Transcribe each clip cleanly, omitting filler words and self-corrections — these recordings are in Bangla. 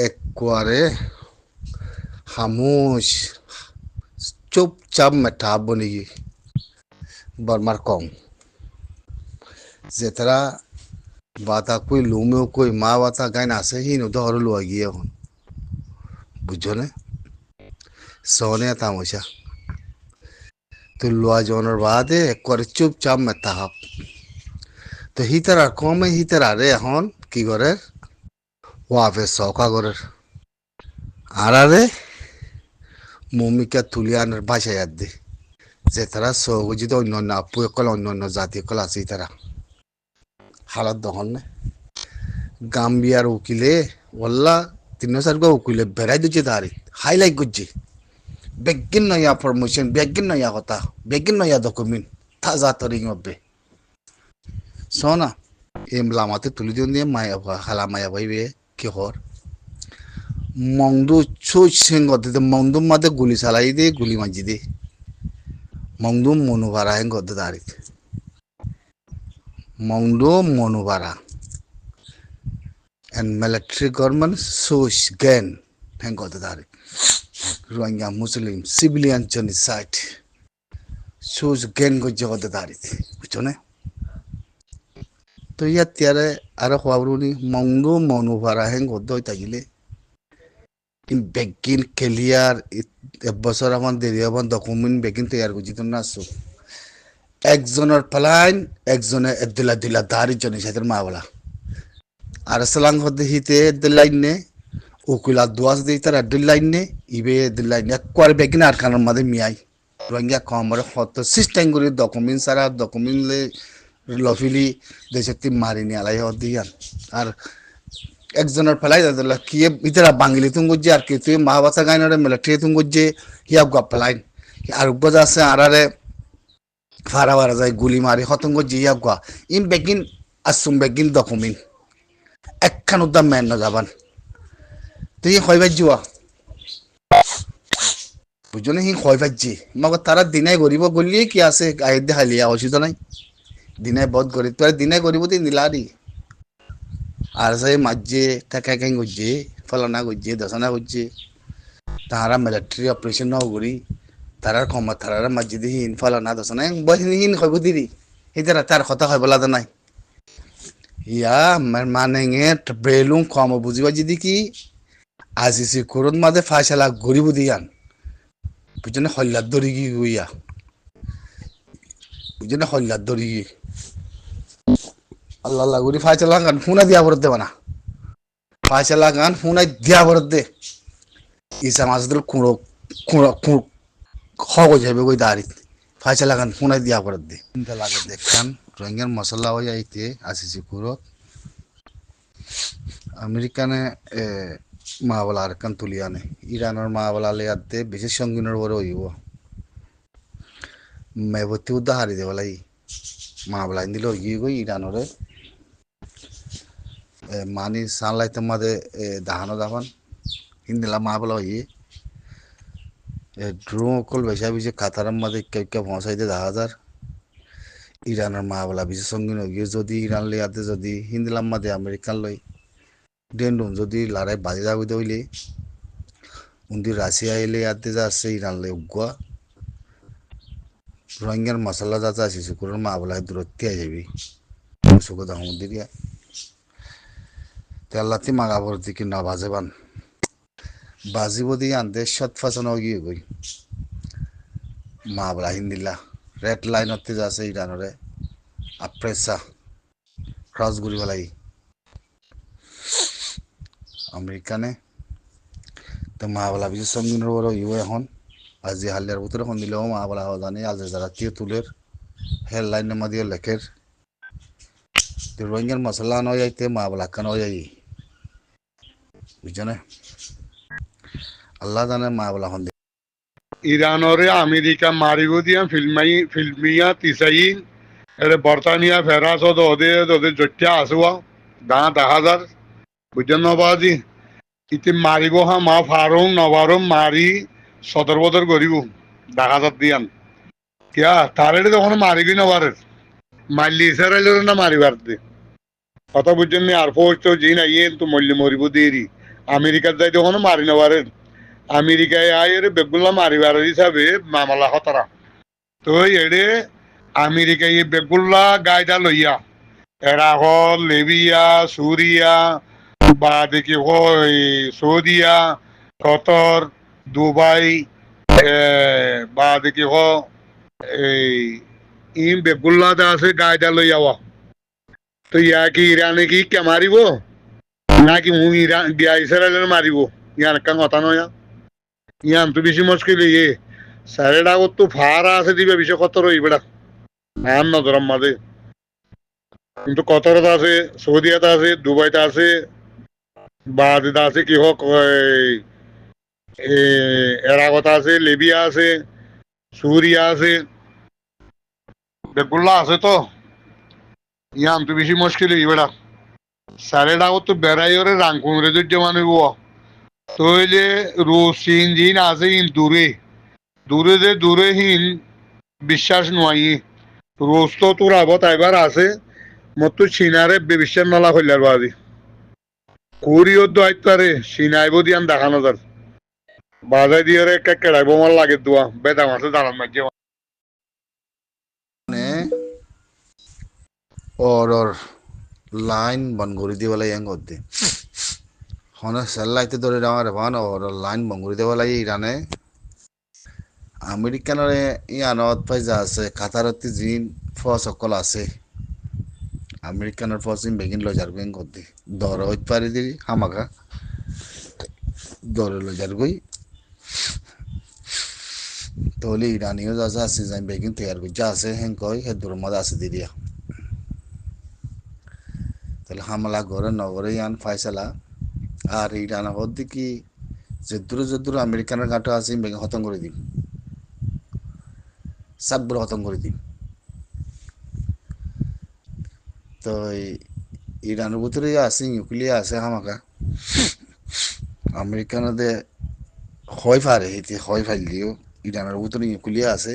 একবারে খামোশ চুপচাপ মেঠা বনি বর্মার কম যেতারা বাতা কই লুমেও কই মা বাতা গাইন আছে হি নো দহর লুয়া গিয়ে এখন বুঝছো না সনে তামসা তো লুয়া জনের বাদে একবারে চুপচাপ মেথা হাপ তো হিতার আর কমে হিতার আরে এখন কি করে ওয়াফে সকা করে আর আরে মমিকা তুলি আনার বাসায় আর দে যে তারা সহযোগিতা অন্য অন্য আপু একল অন্য অন্য জাতি একল আছে তারা হালাত দহন না গাম্বিয়ার উকিলে ওল্লা 3-4 উকিলে বেড়াই দিচ্ছে তারি হাইলাইট করছে বেগিন নয়া ফরমেশন বেগিন নয়া কথা বেগিন নয়া ডকুমেন্ট তাজা তরিং হবে শোনা এম লামাতে তুলি দিন দিয়ে মায়া হালা মায়া ভাইবে কি হর মংদু চুই সিংহতে মংদু মাদে গুলি চালাই দে গুলি মাজি দে মংদু মনুভারা হেন গদ্দে দাঁড়িত মংদু মনুভারা and military government shows gain hang got that Rohingya Muslim civilian genocide shows gain go jogot darit bucho ne to ya tiare ara khwabruni mongdo monu vara hang god doi tagile in begin clear এবছর আমার দেরি হবার ডকুমেন্ট বেগিন তৈরি করছি তো না সো একজনের প্লান একজনের দিলা দিলা দাঁড়িয়ে জনের সাথে মা বলা আর সালাং হতে হিতে দিলাইনে উকিলা দুয়াস দি তার দিলাইনে ইবে দিলাইনে কোয়ার বেগিন আর কানার মাদে মিয়াই রোহিঙ্গা কমরে হত সিস্টেম করে ডকুমেন্ট সারা ডকুমেন্ট লে লফিলি দেশে মারিনি আলাই হদিয়ান আর একজনের ফেলাই দাদা কি ইতারা বাঙালি তুম গজ্জে আর কি তুই মহাবাসা গাইনরে মিলিটারি তুম গজ্জে হিয়া গপ ফেলাই আর গজা আছে আরারে ফারা ফারা যায় গুলি মারি হতম গজ্জে হিয়া গা ইম বেগিন আসুম বেগিন ডকুমেন্ট একখান উদ্দাম মেন না যাবান তুই কয়বার যোৱা বুঝছো না হি কয়বার জি মগ তারা দিনাই গরিব গলিয়ে কি আছে গায়ের দে হালিয়া অসুবিধা নাই দিনাই বহুত গরিব তোর দিনাই গরিব দিন দিলারি আর সেই মাঝে কাকা কাই গজ্জে ফলানা গজ্জে দশনা গজ্জে তাহারা মিলিটারি অপারেশন ন করি তারার ক্ষমতা তারার মাঝে দিয়ে হিন ফলানা দশনা বহিনী হিন কইব দিদি হিতারা তার কথা কইবলা নাই ইয়া মানে ব্রেলুং কম বুঝিবা যদি কি আসিসি করুন মাঝে ফাইসালা গরিব দিয়ান বুঝনে হল্লার দরি গি গুইয়া বুঝনে হল্লার দরি গি আল্লাহ আল্লাহ গুরি ফাইসালা গান ফুনা দিয়া বরদ দেবা না ফাইসালা গান ফুনা দিয়া বরদ দে ইসা মাসদুল কুড়ো কুড়ো কুড়ো খগো যাবে কই দাঁড়িত ফাইসালা গান ফুনা দিয়া বরদ দে চিন্তা লাগে দেখখান রোহিঙ্গার মশলা হয়ে আইতে আসিসি কুরত আমেরিকানে মা বলা আর কান তুলিয়ানে ইরানের মা বলা লে আদে বিশেষ সঙ্গিনের বড় হইব মেবতি উদ্দা হারি দে বলাই মা বলা দিল গিয়ে গই ইরানরে মানি সানলাইতে মাদে দাহানো দাহান হিন্দিলা মা বলা হই ড্রোন অকল বেসা বিশে কাতারার মাদে কে পৌঁছাই দে 10,000 ইরানের মা বলা বিশেষ সঙ্গিন গিয়ে যদি ইরান লে আদে যদি হিন্দিলাম মাদে আমেরিকান লই ডেন্ডুম যদি লড়াই বাজে যাবে হইলে উন্দি রাশিয়া এলে আদে যাচ্ছে ইরান লে উগুয়া রোহিঙ্গার মশলা যাতে আছে শুকুরের মা বলা দূরত্বে যাবি সুখো দাম দিরিয়া তেলাতি মাগাবর দিকে না বাজেবান বাজিব দিয়ে আনতে সৎ ফাঁসানো গিয়ে গই মা বলা হিন্দিলা রেড লাইনতে যাচ্ছে ইরানরে আপ্রেসা ক্রস ঘুরি বলাই আমেরিকানে তো মা বলা বিশেষ সঙ্গিনের বড় ইউ এখন আজি হালিয়ার ভিতরে এখন দিলেও মা বলা জানি আজ যারা তীয় তুলের হেল লাইনের মাদিয়ে লেখের রোহিঙ্গার মশলা নয় যাইতে মা বলা কেন যাই বুঝছো না আল্লাহ জানে মা বলা হন ইরানরে আমেরিকা মারিব দিয়া ফিল্মিয়া তিসাইন এরে বর্তানিয়া ফেরাস ওদের জট্টা আসুয়া 10,000 বুঝছেন নবাজি ইতি মারিব হা মা ফারুং নবারম মারি 17 বছর গরিব 10,000 দিয়ান কিয়া তারে তখন মারিবি নবারের মারলি ইসরায়েলের না মারিবার দে কথা বুঝছেন আর ফোর্স তো জিন আইয়েন তো মল্লি মরিব দেরি আমেরিকার যাই তখন মারি নেওয়ারে আমেরিকায় আয়ের বেগুলা মারিবার হিসাবে মামলা হতারা তো এড়ে আমেরিকায় বেগুলা গায়দা লইয়া এরা হল লিবিয়া সুরিয়া বা দেখি হয় সৌদিয়া কতর দুবাই বা দেখি হ এই ইম বেগুল্লাতে আছে গায়দা লইয়া তো ইয়া কি ইরানে কি কে মারিব নাকি মু ইরান গিয়া ইসরায়েলের মারিব ইয়ান কাং কথা নয়া ইয়ান তো বেশি মুশকিল ইয়ে সারেডা তো ফারা আছে দিবে বেশি কত রইবেড়া আর নজরম মাঝে কিন্তু কতরত আছে সৌদিয়াতে আছে দুবাইতে আছে বাদিতে আছে কি হোক এরাকত আছে লিবিয়া আছে সুরিয়া আছে বেগুল্লা আছে তো ইয়ান তো বেশি মুশকিল ইবেড়া সারেডা তো বেড়াই ওরে রাংকুম রে যদি মানে তো যে রুশ চীন জিন আছে ইন দূরে দূরে যে দূরে হিন বিশ্বাস নয় রুশ তো তোর আবত এবার আছে মতো চীনারে বিশ্বাস নলা হইলার বাদি কোরিও দায়িত্বারে চীনাইব দিয়ান দেখানো যার বাজাই দিয়ে রে কেড়াইব মার লাগে দোয়া বেদা মাসে দাঁড়ান মাঝে মানে ওর লাইন বন করে দিবেলাই ইয়াং করতে হনে সেল্লাইতে ধরে আমার ভান ওর লাইন বন করে দিবেলাই ইরানে আমেরিকানরে ইয়ানত ফাইজা আছে কাতারতি জিন ফস সকল আছে আমেরিকানের ফসিম বেগিন লজার বেং করতে দর হইতে পারি দি হামাকা দরে লজার গই তাহলে ইরানিও যা আছে যাই বেগিন তৈয়ার কই যা আছে হেন কই হে দূর মধ্যে আছে দিদিয়া তাহলে হামলা করে নগরে ইয়ান ফাইসালা আর ইরান হদ্দি কি যদ্দুর আমেরিকানের গাঁটো আছে বেগে খতম করে দিম সাব্বর খতম করে দিম তো ইরানের ভিতরে আছে নিউক্লিয়ার আছে হামাকা আমেরিকানদের হয় পারে এতে হয় ফাইলিও ইরানের ভিতরে নিউক্লিয়ার আছে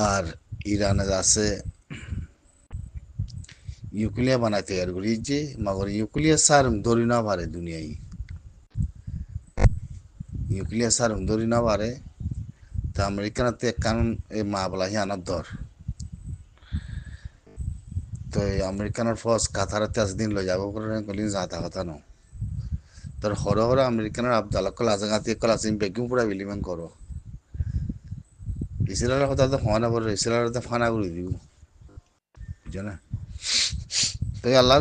আর ইরানের আছে নিউক্লিয়ার বানায় তৈয়ার করি যে মগর নিউক্লিয়ার সার ধরি না পারে দুনিয়ায় নিউক্লিয়ার সার ধরি না পারে তা আমেরিকানতে কারণ এই মা বলা আনার দর তো এই আমেরিকানের ফস কাতারাতে আজ দিন লই যাব করে কলিন যাতা কথা ন তোর হরে হরে আমেরিকানের আবদালা কল আজাগাতি কল আসিম বেগুম পুরা বিলিমান করো ইসরায়েলের কথা তো হওয়া না বলে ইসরায়েলের তো ফানা করে দিব বুঝো না তো আল্লাহ